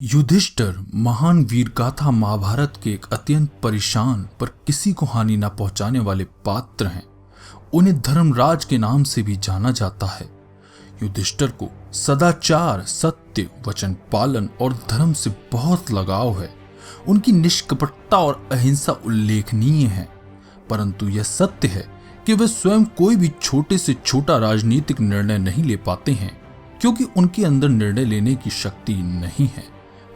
युधिष्ठिर महान वीर गाथा महाभारत के एक अत्यंत परेशान पर किसी को हानि न पहुंचाने वाले पात्र हैं। उन्हें धर्मराज के नाम से भी जाना जाता है। युधिष्ठिर को सदाचार, सत्य, वचन पालन और धर्म से बहुत लगाव है। उनकी निष्कपटता और अहिंसा उल्लेखनीय है, परंतु यह सत्य है कि वे स्वयं कोई भी छोटे से छोटा राजनीतिक निर्णय नहीं ले पाते हैं, क्योंकि उनके अंदर निर्णय लेने की शक्ति नहीं है।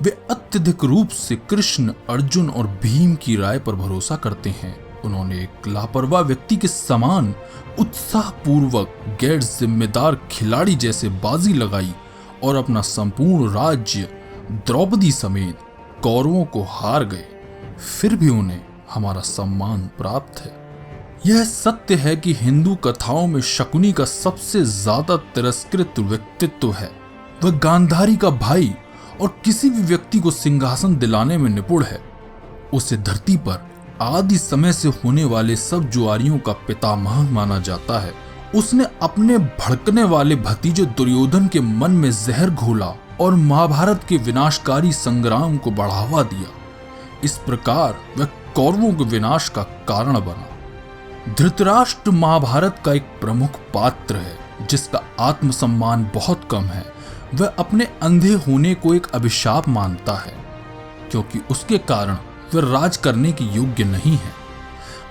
वे अत्यधिक रूप से कृष्ण, अर्जुन और भीम की राय पर भरोसा करते हैं। उन्होंने एक लापरवाह व्यक्ति के समान उत्साहपूर्वक गैर जिम्मेदार खिलाड़ी जैसे बाजी लगाई और अपना संपूर्ण राज्य द्रौपदी समेत कौरवों को हार गए। फिर भी उन्हें हमारा सम्मान प्राप्त है। यह सत्य है कि हिंदू कथाओं में शकुनी का सबसे ज्यादा तिरस्कृत व्यक्तित्व है। वह गांधारी का भाई और किसी भी व्यक्ति को सिंहासन दिलाने में निपुण है। उसे धरती पर आदि समय से होने वाले सब जुआरियों का पितामह माना जाता है। उसने अपने भड़कने वाले भतीजे दुर्योधन के मन में जहर घोला और महाभारत के विनाशकारी संग्राम को बढ़ावा दिया। इस प्रकार वह कौरवों के विनाश का कारण बना। धृतराष्ट्र महाभारत का एक प्रमुख पात्र है, जिसका आत्मसम्मान बहुत कम है। वह अपने अंधे होने को एक अभिशाप मानता है, क्योंकि उसके कारण वह राज करने की योग्य नहीं है।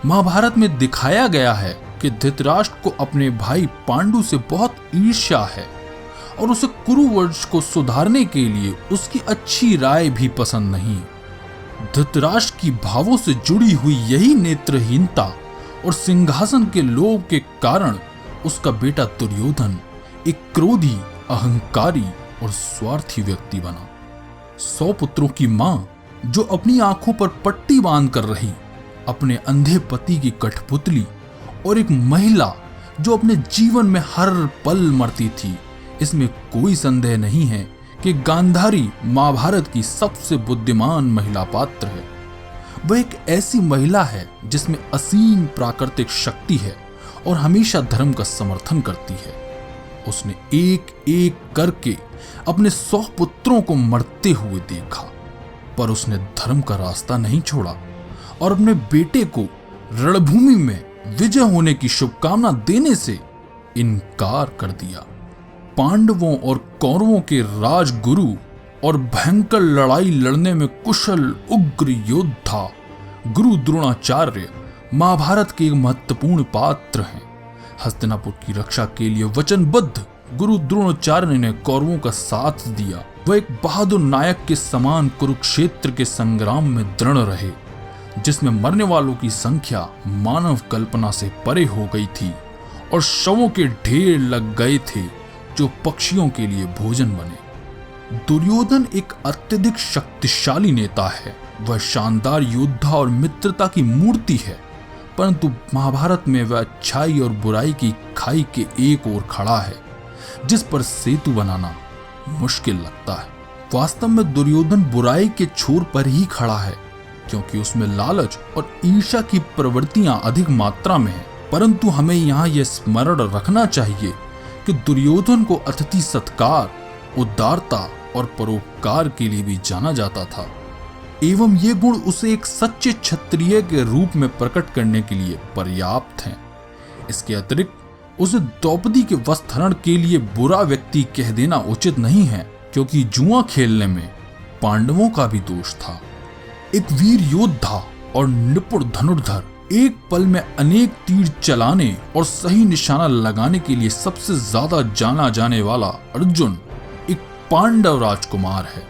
महाभारत में दिखाया गया है कि धृतराष्ट्र को अपने भाई पांडु से बहुत ईर्ष्या है और उसे कुरुवंश को सुधारने के लिए उसकी अच्छी राय भी पसंद नहीं। धृतराष्ट्र की भावों से जुड़ी हुई यही नेत्रहीनता और सिंहासन के लोभ के कारण उसका बेटा दुर्योधन एक क्रोधी, अहंकारी और स्वार्थी व्यक्ति बना। 100 पुत्रों की मां जो अपनी आंखों पर पट्टी बांध कर रही, अपने अंधे पति की कठपुतली और एक महिला जो अपने जीवन में हर पल मरती थी, इसमें कोई संदेह नहीं है कि गांधारी महाभारत की सबसे बुद्धिमान महिला पात्र है। वह एक ऐसी महिला है जिसमें असीम प्राकृतिक शक्ति है और हमेशा धर्म का समर्थन करती है। उसने एक एक करके अपने 100 पुत्रों को मरते हुए देखा, पर उसने धर्म का रास्ता नहीं छोड़ा और अपने बेटे को रणभूमि में विजय होने की शुभकामना देने से इनकार कर दिया। पांडवों और कौरवों के राजगुरु और भयंकर लड़ाई लड़ने में कुशल उग्र योद्धा गुरु द्रोणाचार्य महाभारत के एक महत्वपूर्ण पात्र हैं। हस्तिनापुर की रक्षा के लिए वचनबद्ध गुरु द्रोणाचार्य ने कौरवों का साथ दिया। वह एक बहादुर नायक के समान कुरुक्षेत्र के संग्राम में दृढ़ रहे, जिसमें मरने वालों की संख्या मानव कल्पना से परे हो गई थी और शवों के ढेर लग गए थे जो पक्षियों के लिए भोजन बने। दुर्योधन एक अत्यधिक शक्तिशाली नेता है। वह शानदार योद्धा और मित्रता की मूर्ति है, परंतु महाभारत में वह अच्छाई और बुराई की खाई के एक ओर खड़ा है, जिस पर सेतु बनाना मुश्किल लगता है। वास्तव में दुर्योधन बुराई के छोर पर ही खड़ा है, क्योंकि उसमें लालच और ईर्ष्या की प्रवृत्तियां अधिक मात्रा में है। परंतु हमें यहाँ यह स्मरण रखना चाहिए कि दुर्योधन को अतिथि सत्कार, उदारता और परोपकार के लिए भी जाना जाता था, एवं ये गुण उसे एक सच्चे क्षत्रिय के रूप में प्रकट करने के लिए पर्याप्त हैं। इसके अतिरिक्त उसे द्रौपदी के वस्त्रहरण के लिए बुरा व्यक्ति कह देना उचित नहीं है, क्योंकि जुआ खेलने में पांडवों का भी दोष था। एक वीर योद्धा और निपुण धनुर्धर, एक पल में अनेक तीर चलाने और सही निशाना लगाने के लिए सबसे ज्यादा जाना जाने वाला अर्जुन एक पांडव राजकुमार है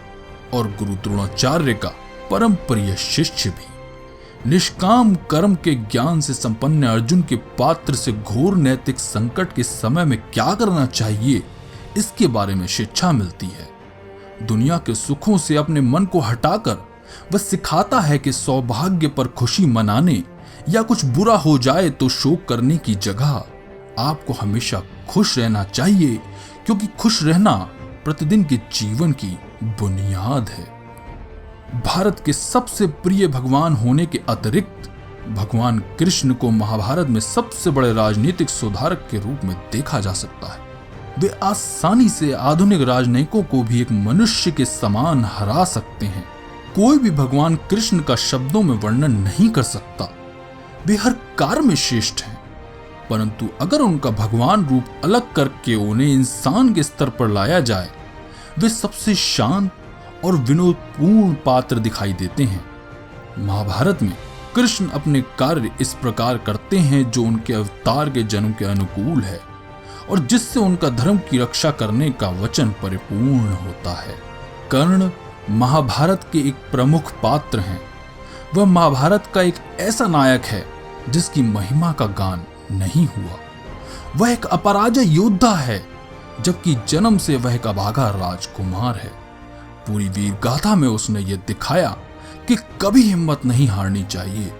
और गुरु द्रोणाचार्य का परम प्रिय शिष्य भी। निष्काम कर्म के ज्ञान से संपन्न अर्जुन के पात्र से घोर नैतिक संकट के समय में क्या करना चाहिए, इसके बारे में शिक्षा मिलती है। दुनिया के सुखों से अपने मन को हटाकर वह सिखाता है कि सौभाग्य पर खुशी मनाने या कुछ बुरा हो जाए तो शोक करने की जगह आपको हमेशा खुश रहना चाहिए, क्योंकि खुश रहना प्रतिदिन के जीवन की बुनियाद है। भारत के सबसे प्रिय भगवान होने के अतिरिक्त भगवान कृष्ण को महाभारत में सबसे बड़े राजनीतिक सुधारक के रूप में देखा जा सकता है। वे आसानी से आधुनिक राजनयिकों को भी एक मनुष्य के समान हरा सकते हैं। कोई भी भगवान कृष्ण का शब्दों में वर्णन नहीं कर सकता। वे हर कार्य में श्रेष्ठ हैं, परंतु अगर उनका भगवान रूप अलग करके उन्हें इंसान के स्तर पर लाया जाए, वे सबसे शांत और विनोदपूर्ण पात्र दिखाई देते हैं। महाभारत में कृष्ण अपने कार्य इस प्रकार करते हैं जो उनके अवतार के जन्म के अनुकूल है और जिससे उनका धर्म की रक्षा करने का वचन परिपूर्ण होता है। कर्ण महाभारत के एक प्रमुख पात्र हैं। वह महाभारत का एक ऐसा नायक है जिसकी महिमा का गान नहीं हुआ। वह एक अपराजय योद्धा है, जबकि जन्म से वह एक अभागा राजकुमार है। पूरी वीर गाथा में उसने यह दिखाया कि कभी हिम्मत नहीं हारनी चाहिए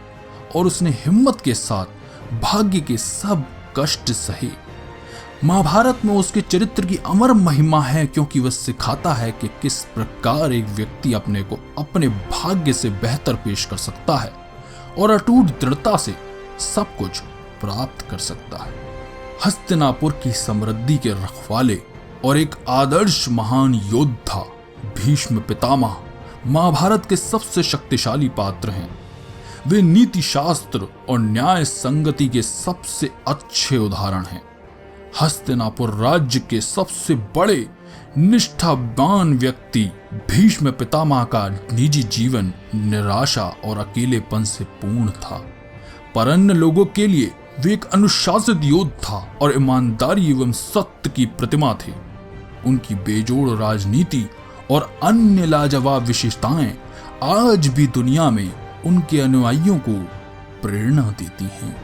और उसने हिम्मत के साथ भाग्य के सब कष्ट सहे। महाभारत में उसके चरित्र की अमर महिमा है, क्योंकि वह सिखाता है कि किस प्रकार एक व्यक्ति अपने को अपने भाग्य से बेहतर पेश कर सकता है और अटूट दृढ़ता से सब कुछ प्राप्त कर सकता है। हस्तिनापुर की समृद्धि के रखवाले और एक आदर्श महान योद्धा भीष्म पितामह महाभारत के सबसे शक्तिशाली पात्र हैं। वे नीति शास्त्र और न्याय संगति के सबसे अच्छे उदाहरण हैं। हस्तिनापुर राज्य के सबसे बड़े निष्ठावान व्यक्ति भीष्म पितामह का निजी जीवन निराशा और अकेलेपन से पूर्ण था, पर अन्य लोगों के लिए वे एक अनुशासित योद्धा और ईमानदारी एवं सत्य की प्रतिमा थे। उनकी बेजोड़ राजनीति और अन्य लाजवाब विशेषताएं आज भी दुनिया में उनके अनुयायियों को प्रेरणा देती हैं।